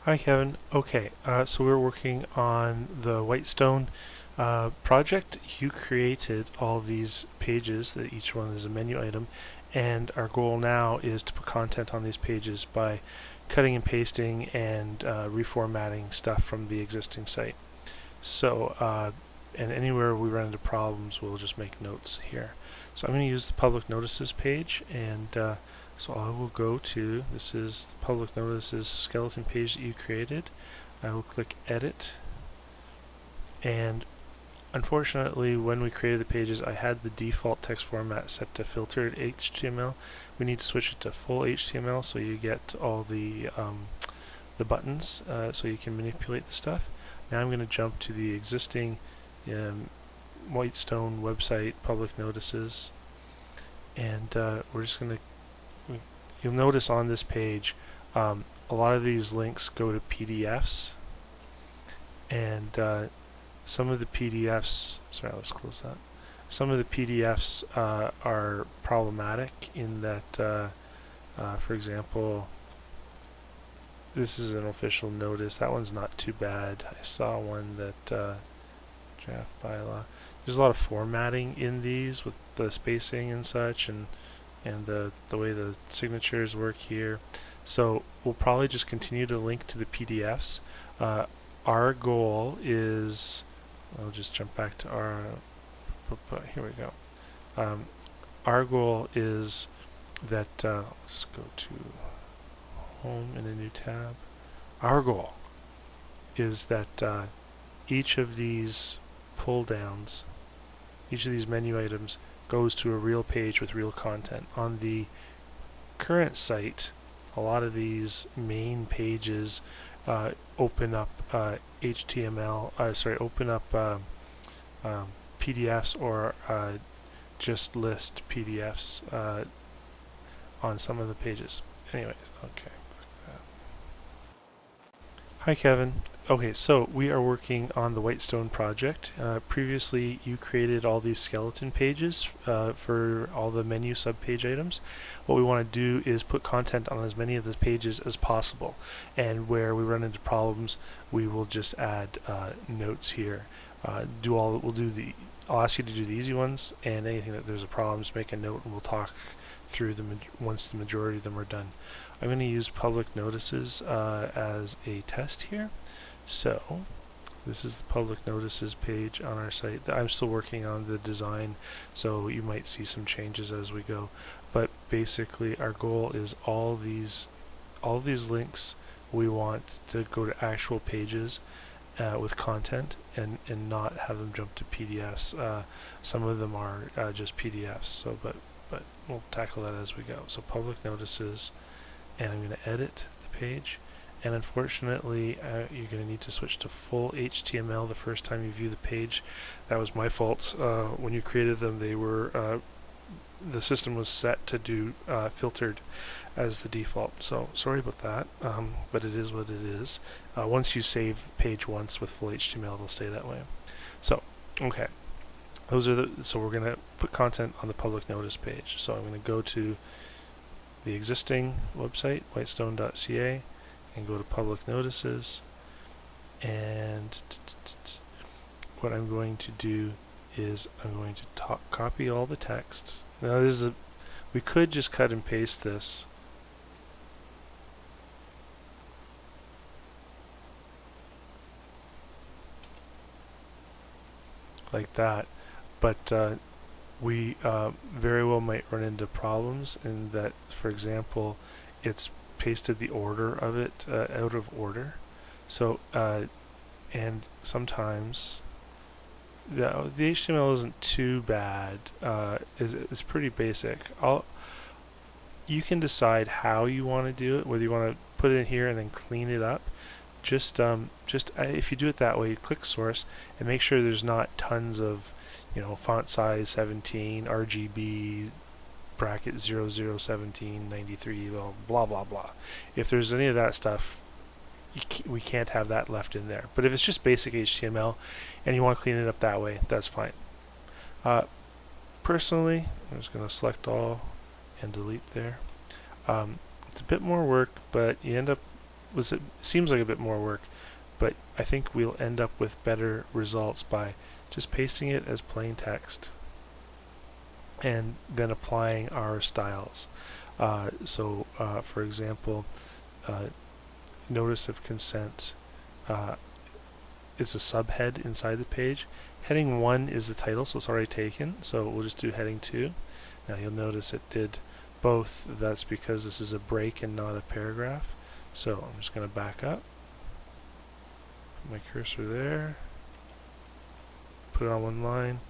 Hi Kevin. Okay, so we're working on the Whitestone project. You created all these pages that each one is a menu item, and our goal now is to put content on these pages by cutting and pasting and reformatting stuff from the existing site. So, and anywhere we run into problems, we'll just make notes here. So I'm going to use the public notices page, and so I will go to, this is the public notices skeleton page that you created. I will click edit, and unfortunately when we created the pages I had the default text format set to filtered HTML. We need to switch it to full HTML so you get all the buttons so you can manipulate the stuff. Now I'm going to jump to the existing Whitestone website public notices, and we're just going to, you'll notice on this page a lot of these links go to PDFs, and some of the PDFs, sorry, let's close that. Some of the PDFs are problematic in that, for example, this is an official notice. That one's not too bad. I saw one that draft bylaw. There's a lot of formatting in these with the spacing and such, and the way the signatures work here. So we'll probably just continue to link to the PDFs. Our goal is, I'll just jump back to our, here we go. Our goal is that, let's go to home in a new tab. Our goal is that each of these pull downs, each of these menu items goes to a real page with real content. On the current site, a lot of these main pages open up open up PDFs or just list PDFs on some of the pages. Anyways, okay. Hi Kevin. Okay, so we are working on the Whitestone project. Previously you created all these skeleton pages for all the menu subpage items. What we want to do is put content on as many of the pages as possible, and where we run into problems we will just add notes here. I'll ask you to do the easy ones, and anything that there's a problem, just make a note and we'll talk through them once the majority of them are done. I'm going to use public notices as a test here. So this is the public notices page on our site. I'm still working on the design, so you might see some changes as we go. But basically our goal is all these links we want to go to actual pages with content, and not have them jump to PDFs. Some of them are just PDFs, so but we'll tackle that as we go. So public notices, and I'm going to edit the page, and unfortunately you're going to need to switch to full HTML the first time you view the page. That was my fault. When you created them, they were the system was set to do filtered as the default, so sorry about that, but it is what it is. Once you save page once with full HTML, it'll stay that way. So okay, so we're going to put content on the public notice page. So I'm going to go to the existing website, whitestone.ca, and go to public notices, and what I'm going to do is I'm going to copy all the text. Now we could just cut and paste this like that, but we very well might run into problems in that, for example, it's pasted the order of it out of order. So and sometimes the HTML isn't too bad. It's pretty basic. You can decide how you want to do it, whether you want to put it in here and then clean it up. Just if you do it that way, you click source and make sure there's not tons of, font size 17, RGB, bracket 0017, 93, blah blah blah. If there's any of that stuff, we can't have that left in there. But if it's just basic HTML and you want to clean it up that way, that's fine. Personally, I'm just going to select all and delete there. It's a bit more work, but you end up it seems like a bit more work, but I think we'll end up with better results by just pasting it as plain text and then applying our styles. For example, notice of consent is a subhead inside the page. Heading 1 is the title, so it's already taken, so we'll just do heading 2. Now you'll notice it did both. That's because this is a break and not a paragraph. So I'm just going to back up, put my cursor there, put it on one line,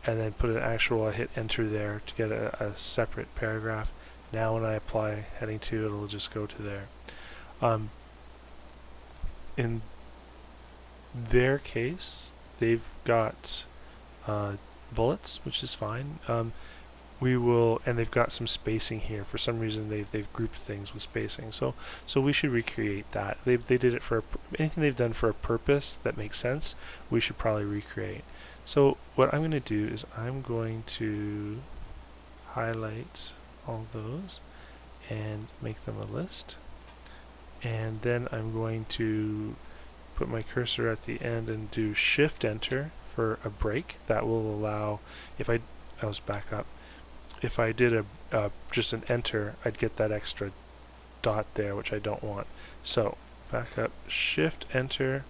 and then put an actual, hit enter there to get a separate paragraph. Now when I apply heading 2, it'll just go to there. In their case, they've got bullets, which is fine. And they've got some spacing here. For some reason, they've grouped things with spacing. So we should recreate that. They did it for anything they've done for a purpose that makes sense. We should probably recreate. So what I'm going to do is I'm going to highlight all those and make them a list. And then I'm going to put my cursor at the end and do Shift Enter for a break. That will allow, let's back up. If I did just an enter, I'd get that extra dot there, which I don't want. So back up, Shift Enter.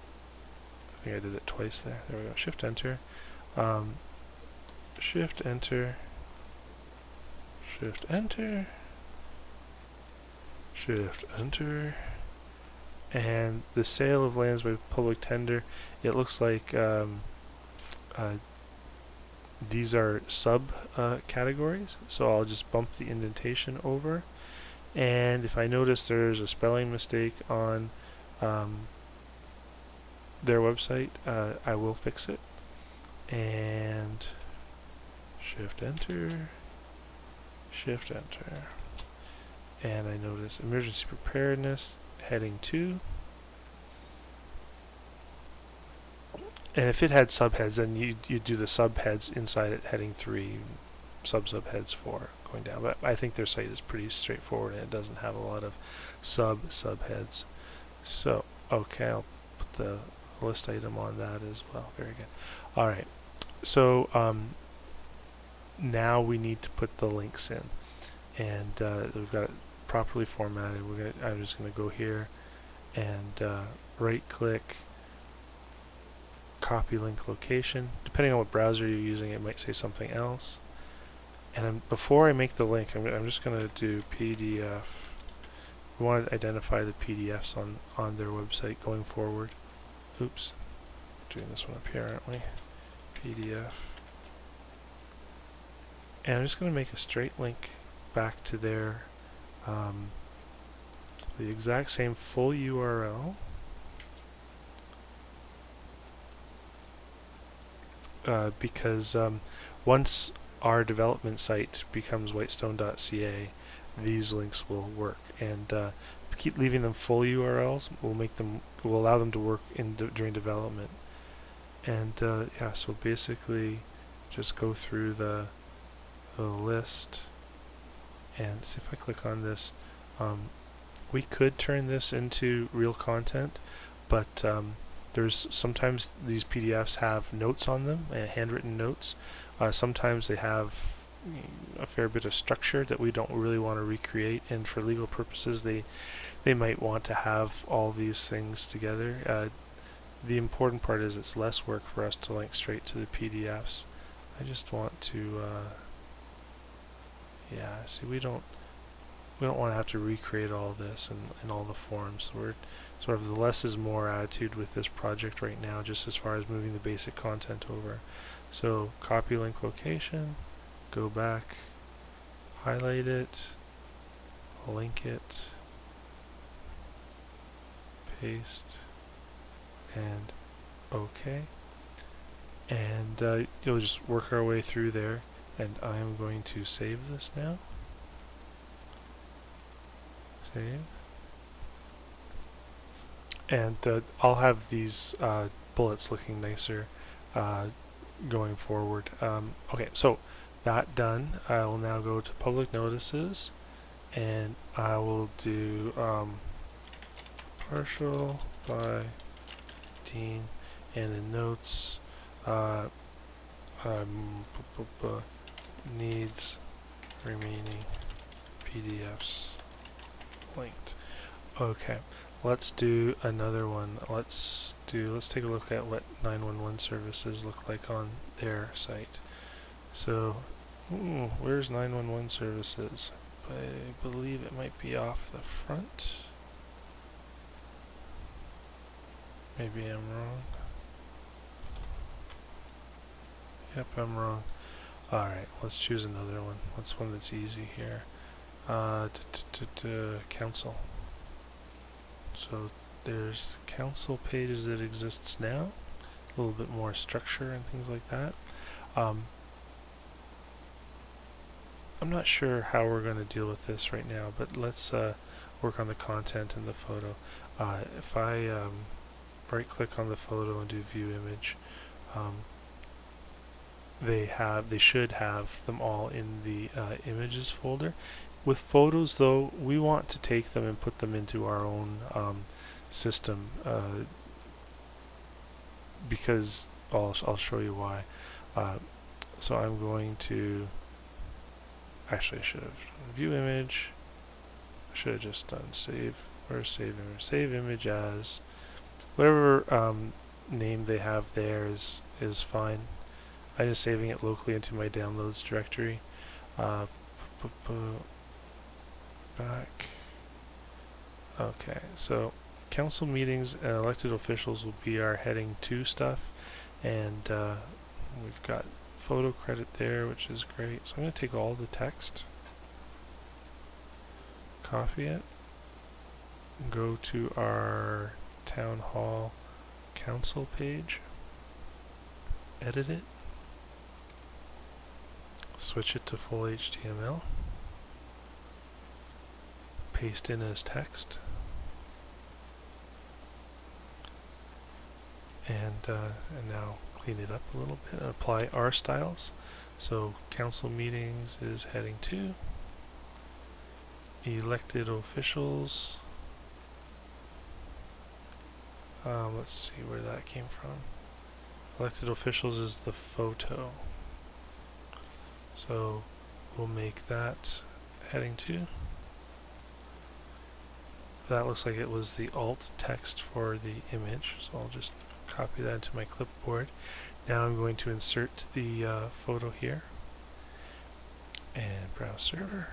I think I did it twice there. There we go. Shift Enter. Shift Enter. Shift Enter. Shift Enter. And the sale of lands by public tender, it looks like these are sub categories, so I'll just bump the indentation over. And if I notice there's a spelling mistake on their website, I will fix it. And Shift Enter, Shift Enter. And I notice emergency preparedness, heading 2. And if it had subheads, then you'd do the subheads inside it, heading 3, subheads 4, going down. But I think their site is pretty straightforward and it doesn't have a lot of subheads. So, okay, I'll put the list item on that as well. Very good. All right. So now we need to put the links in, and we've got it properly formatted. I'm just going to go here and right-click, copy link location. Depending on what browser you're using, it might say something else. And before I make the link, I'm just going to do PDF. We want to identify the PDFs on their website going forward. Oops, doing this one up here, aren't we? PDF. And I'm just going to make a straight link back to their the exact same full URL. Because once our development site becomes whitestone.ca, these links will work, and keep leaving them full URLs will allow them to work during development. And yeah, so basically just go through the list, and see if I click on this. We could turn this into real content, but there's sometimes these PDFs have notes on them, handwritten notes. Sometimes they have a fair bit of structure that we don't really want to recreate, and for legal purposes they might want to have all these things together. The important part is it's less work for us to link straight to the PDFs. I just want to yeah, see, we don't want to have to recreate all this in all the forms. So we're sort of the less is more attitude with this project right now, just as far as moving the basic content over. So copy link location, go back, highlight it, link it, paste, and OK. And you'll just work our way through there, and I am going to save this now. Save. And I'll have these bullets looking nicer going forward. Okay, so that done, I will now go to public notices, and I will do partial by Dean, and in notes, needs remaining PDFs linked. Okay, let's do another one. Let's take a look at what 911 services look like on their site. So, where's 911 services? I believe it might be off the front. Maybe I'm wrong. Yep, I'm wrong. Alright, let's choose another one. What's one that's easy here? Council. So there's council pages that exists now. A little bit more structure and things like that. I'm not sure how we're going to deal with this right now, but let's work on the content and the photo. If I right click on the photo and do view image, they should have them all in the images folder. With photos though, we want to take them and put them into our own system because I'll show you why. So I'm going to, actually I should have done view image. I should have just done save. Where's save image? Save image as whatever name they have there is fine. I'm just saving it locally into my downloads directory. Back. Okay, so council meetings and elected officials will be our heading 2 stuff, and we've got photo credit there, which is great. So I'm going to take all the text, copy it, go to our town hall council page, edit it, switch it to full HTML, paste in as text, and now clean it up a little bit and apply our styles. So council meetings is heading 2, elected officials, let's see where that came from. Elected officials is the photo, so we'll make that heading 2. That looks like it was the alt text for the image, so I'll just copy that into my clipboard. Now I'm going to insert the photo here and browse server.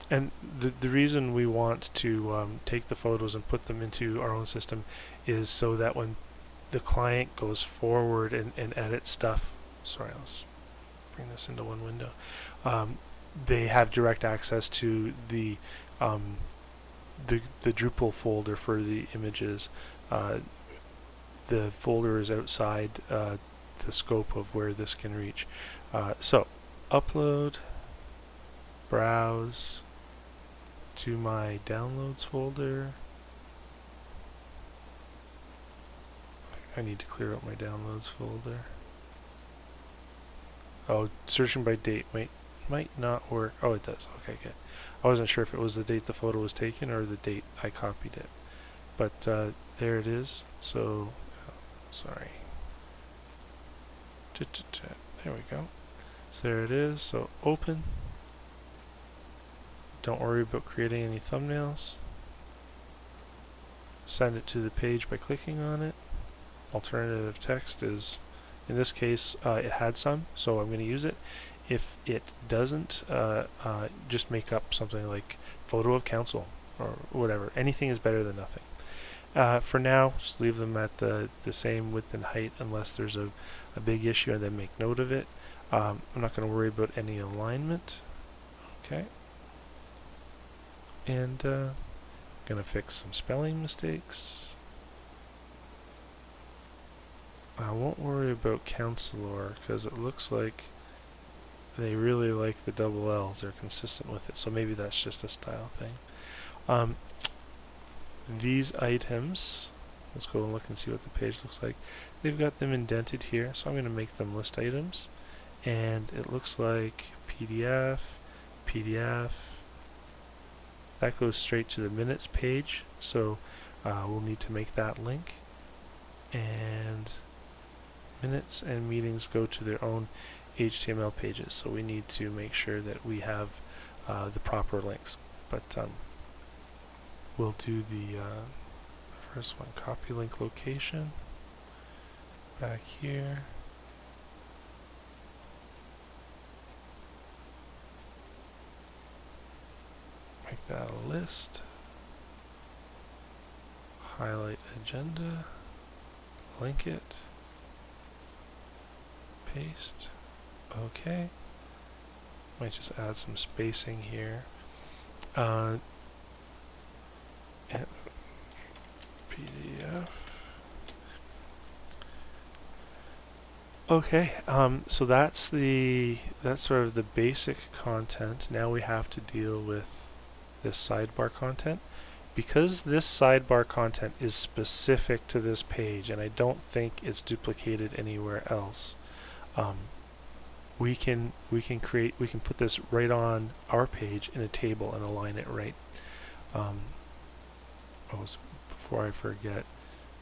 And the reason we want to take the photos and put them into our own system is so that when the client goes forward and edits stuff, sorry, I'll just bring this into one window, they have direct access to the Drupal folder for the images. The folder is outside the scope of where this can reach. So upload, browse to my downloads folder. I need to clear out my downloads folder. Oh, searching by date might not work. Oh, it does. Okay, good. I wasn't sure if it was the date the photo was taken or the date I copied it. But there it is. So, sorry. There we go. So there it is. So open. Don't worry about creating any thumbnails. Send it to the page by clicking on it. Alternative text is, in this case, it had some, so I'm going to use it. If it doesn't, just make up something like photo of council or whatever. Anything is better than nothing. For now, just leave them at the same width and height unless there's a big issue, and then make note of it. I'm not going to worry about any alignment. Okay. And going to fix some spelling mistakes. I won't worry about counselor because it looks like they really like the double L's. They're consistent with it, so maybe that's just a style thing. These items, let's go and look and see what the page looks like. They've got them indented here, so I'm going to make them list items. And it looks like PDF, PDF. That goes straight to the minutes page. So we'll need to make that link, and minutes and meetings go to their own HTML pages. So we need to make sure that we have the proper links. But we'll do the first one, copy link location, back here. Make that a list. Highlight agenda, link it, paste. Okay. Might just add some spacing here. And PDF. Okay, so that's sort of the basic content. Now we have to deal with this sidebar content. Because this sidebar content is specific to this page, and I don't think it's duplicated anywhere else, we can put this right on our page in a table and align it right. Before I forget,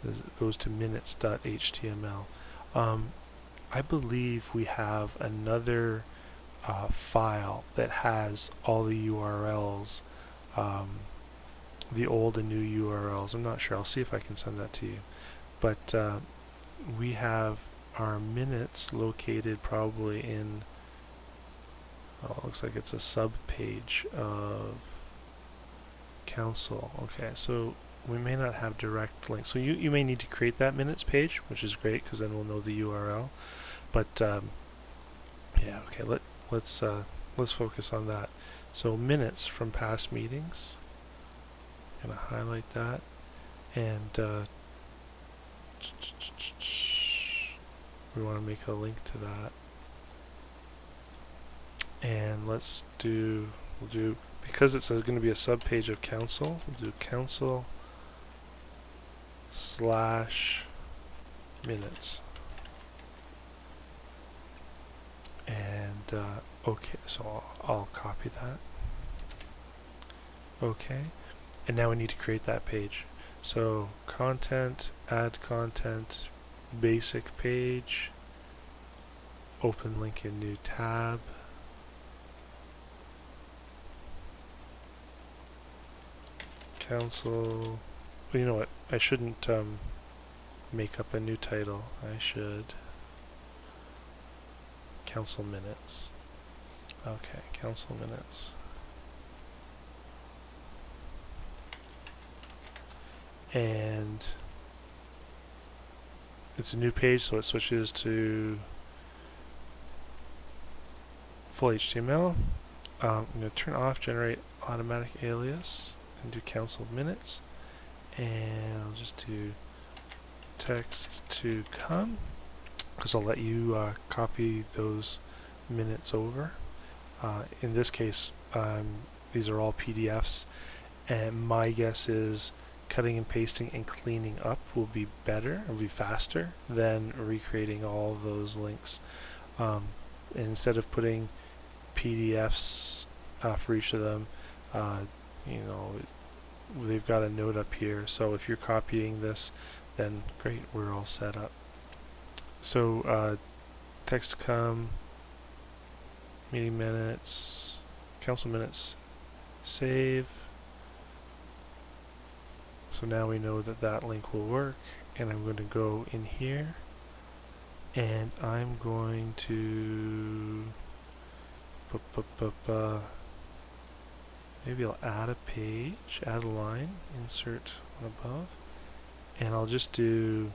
this goes to minutes.html. I believe we have another file that has all the URLs, the old and new URLs. I'm not sure. I'll see if I can send that to you. But we have our minutes located probably in, oh, it looks like it's a sub page of council. Okay, so we may not have direct links. So you may need to create that minutes page, which is great because then we'll know the URL. But yeah, okay. Let's focus on that. So minutes from past meetings. I'm gonna highlight that, and we want to make a link to that. And we'll do, because it's going to be a sub page of council, we'll do council/minutes. And okay, so I'll copy that. Okay, and now we need to create that page. So content, add content, basic page, open link in new tab. Council, well, you know what, I shouldn't make up a new title. I should council minutes. Okay, council minutes. And it's a new page, so it switches to full HTML. I'm going to turn off generate automatic alias and do council minutes, and I'll just do text to come, because I'll let you copy those minutes over. In this case, these are all PDFs, and my guess is cutting and pasting and cleaning up will be better, will be faster than recreating all of those links. And instead of putting PDFs for each of them, you know, they've got a note up here. So if you're copying this, then great, we're all set up. So text to come, meeting minutes, council minutes, save. So now we know that that link will work, and I'm going to go in here, and I'm going to maybe I'll add a page, add a line, insert one above, and I'll just do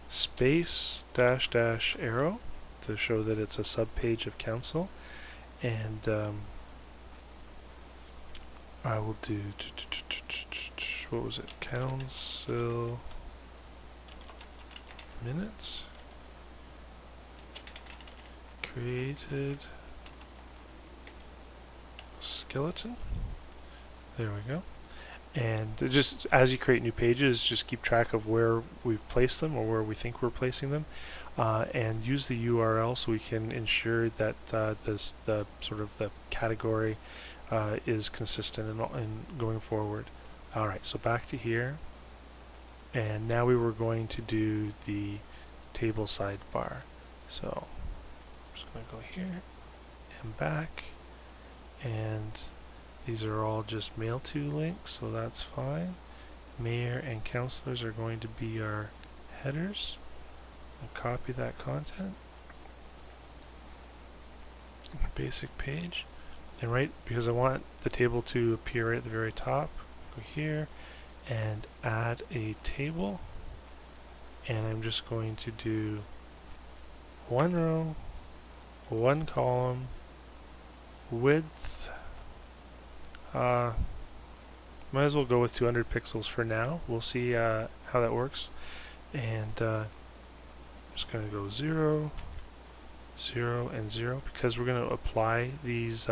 space dash dash arrow to show that it's a sub-page of council, and I will do what was it? Council minutes created skeleton. There we go. And just as you create new pages, just keep track of where we've placed them or where we think we're placing them, and use the URL so we can ensure that the sort of the category is consistent in going forward. Alright, so back to here, and now we were going to do the table sidebar. So I'm just going to go here and back, and these are all just mail to links, so that's fine. Mayor and councillors are going to be our headers. I'll copy that content. Basic page. And right, because I want the table to appear right at the very top, go here and add a table. And I'm just going to do one row, one column, width. Might as well go with 200 pixels for now. We'll see how that works. And just going to go 0, 0, and 0 because we're going to apply these.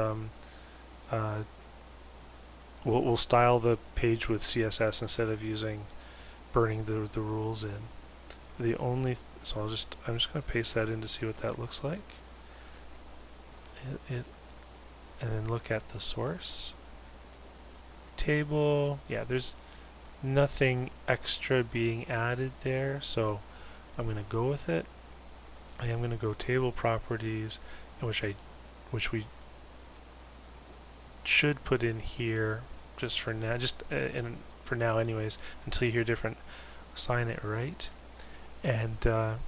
We'll style the page with CSS instead of burning the rules in. So I'm just going to paste that in to see what that looks like. And then look at the source table. Yeah, there's nothing extra being added there, so I'm going to go with it. I am going to go table properties, which we should put in here just for now, for now anyways, until you hear different. Assign it right, and there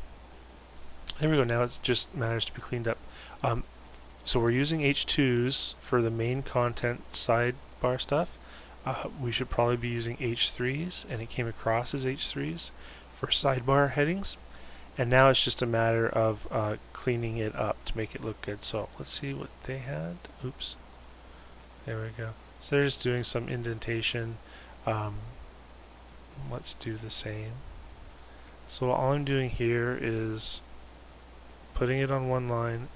we go. Now it just matters to be cleaned up. So we're using H2s for the main content sidebar stuff. We should probably be using H3s, and it came across as H3s for sidebar headings. And now it's just a matter of cleaning it up to make it look good. So let's see what they had. Oops. There we go. So they're just doing some indentation. Let's do the same. So all I'm doing here is putting it on one line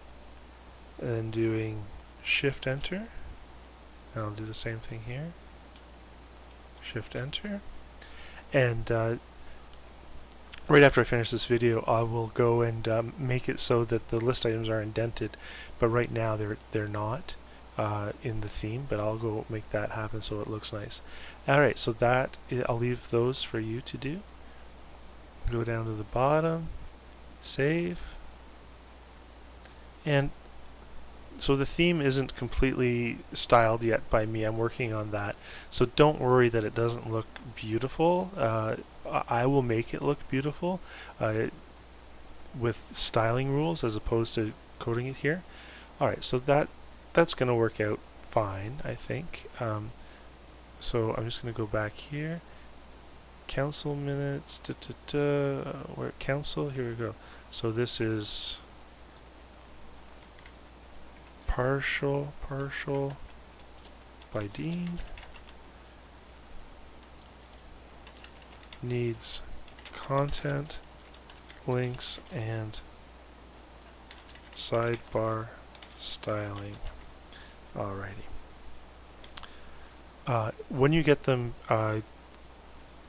and then doing Shift Enter. And I'll do the same thing here. Shift Enter. And right after I finish this video, I will go and make it so that the list items are indented, but right now they're not in the theme, but I'll go make that happen so it looks nice. Alright, so I'll leave those for you to do. Go down to the bottom, save, and so the theme isn't completely styled yet by me. I'm working on that, so don't worry that it doesn't look beautiful. I will make it look beautiful with styling rules as opposed to coding it here. Alright, so that's going to work out fine, I think. So I'm just going to go back here. Council minutes, we're at council, here we go. So this is partial by Dean. Needs content, links, and sidebar styling. Alrighty. When you get them,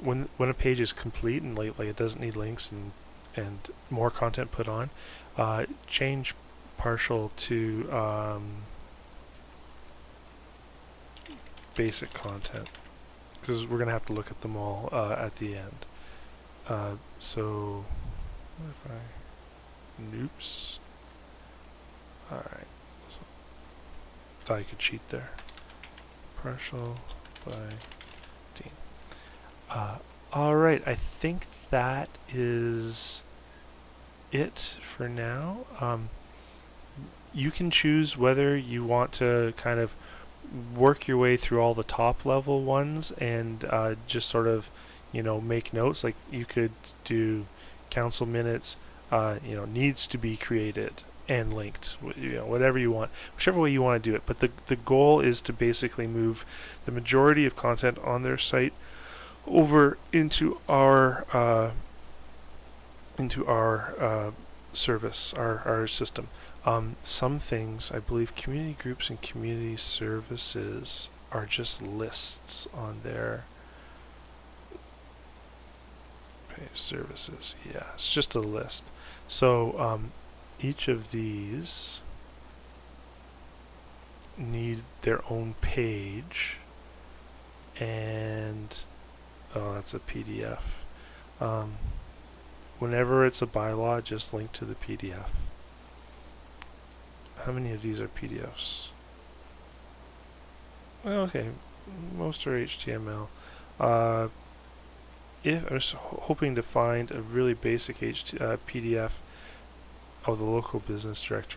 when a page is complete and like it doesn't need links and more content put on, change partial to basic content, because we're gonna have to look at them all at the end. So what if I noops? Alright. Thought I could cheat there. Partial by Dean. Alright, I think that is it for now. You can choose whether you want to kind of work your way through all the top level ones and just sort of, make notes. Like you could do council minutes, needs to be created and linked, whatever you want, whichever way you want to do it. But the goal is to basically move the majority of content on their site over into our service, our system. Some things, I believe, community groups and community services are just lists on their page. Services. Yeah, it's just a list. So each of these need their own page, and oh, that's a PDF. Whenever it's a bylaw, just link to the PDF. How many of these are PDFs? Well, okay, most are HTML. If I was hoping to find a really basic PDF of the local business directory.